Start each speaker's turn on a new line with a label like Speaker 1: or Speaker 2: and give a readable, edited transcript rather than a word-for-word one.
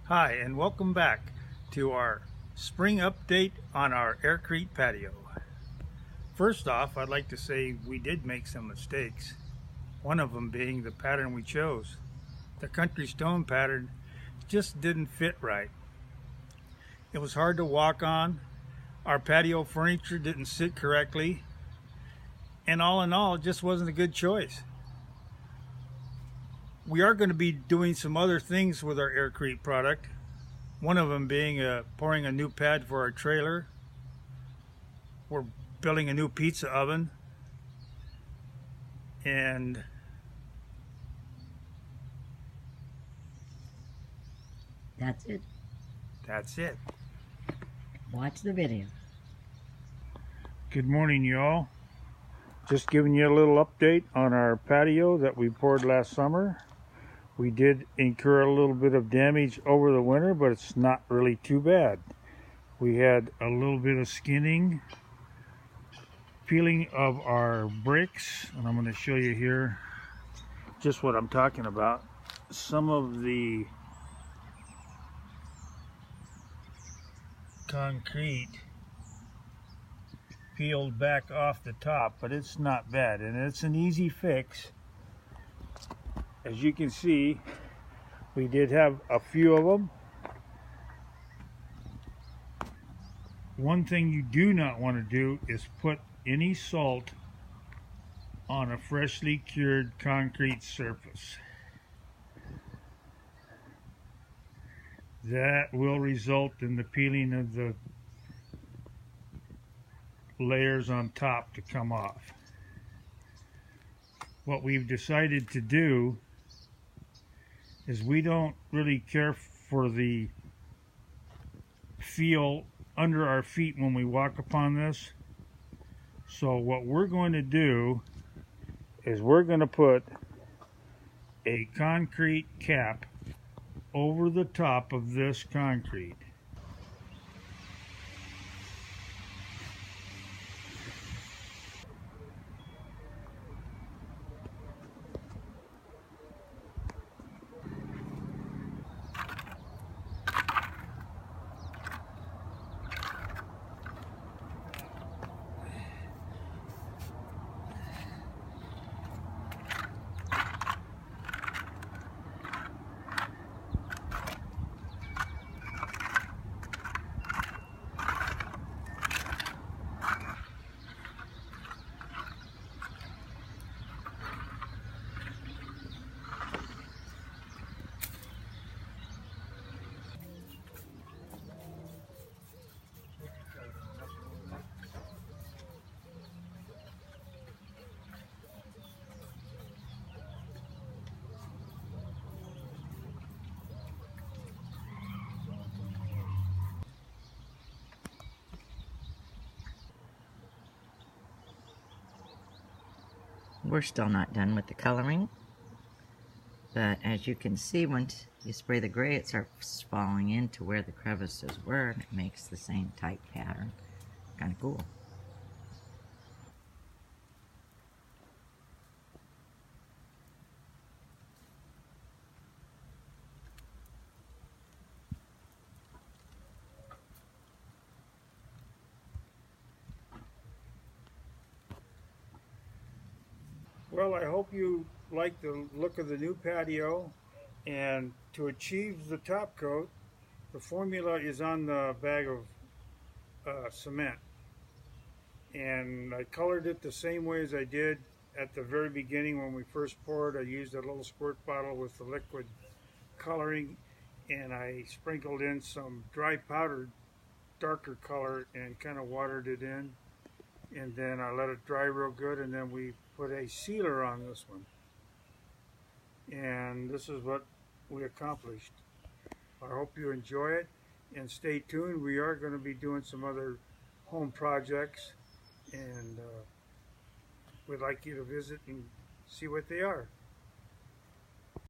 Speaker 1: Hi, and welcome back to our spring update on our Aircrete Patio. First off, I'd like to say we did make some mistakes, one of them being the pattern we chose. The country stone pattern just didn't fit right. It was hard to walk on, our patio furniture didn't sit correctly, and all in all, it just wasn't a good choice. We are going to be doing some other things with our Aircrete product. One of them being pouring a new pad for our trailer. We're building a new pizza oven. And
Speaker 2: That's it.
Speaker 1: that's it.
Speaker 2: Watch the video.
Speaker 1: Good morning, y'all. Just giving you a little update on our patio that we poured last summer. We did incur a little bit of damage over the winter, but it's not really too bad. We had a little bit of skinning, peeling of our bricks, and I'm going to show you here just what I'm talking about. Some of the concrete peeled back off the top, but it's not bad, and it's an easy fix. As you can see, we did have a few of them. One thing you do not want to do is put any salt on a freshly cured concrete surface. That will result in the peeling of the layers on top to come off. What we've decided to do is we don't really care for the feel under our feet when we walk upon this. So what we're going to do is we're going to put a concrete cap over the top of this concrete.
Speaker 2: We're still not done with the coloring, but as you can see, once you spray the gray, it starts falling into where the crevices were, and it makes the same type pattern. Kind of cool.
Speaker 1: Well, I hope you like the look of the new patio, and to achieve the top coat, the formula is on the bag of cement, and I colored it the same way as I did at the very beginning when we first poured. I used a little squirt bottle with the liquid coloring, and I sprinkled in some dry powdered darker color and kind of watered it in, and then I let it dry real good, and then we put a sealer on this one, and this is what we accomplished. I hope you enjoy it, and stay tuned. We are going to be doing some other home projects, and we'd like you to visit and see what they are.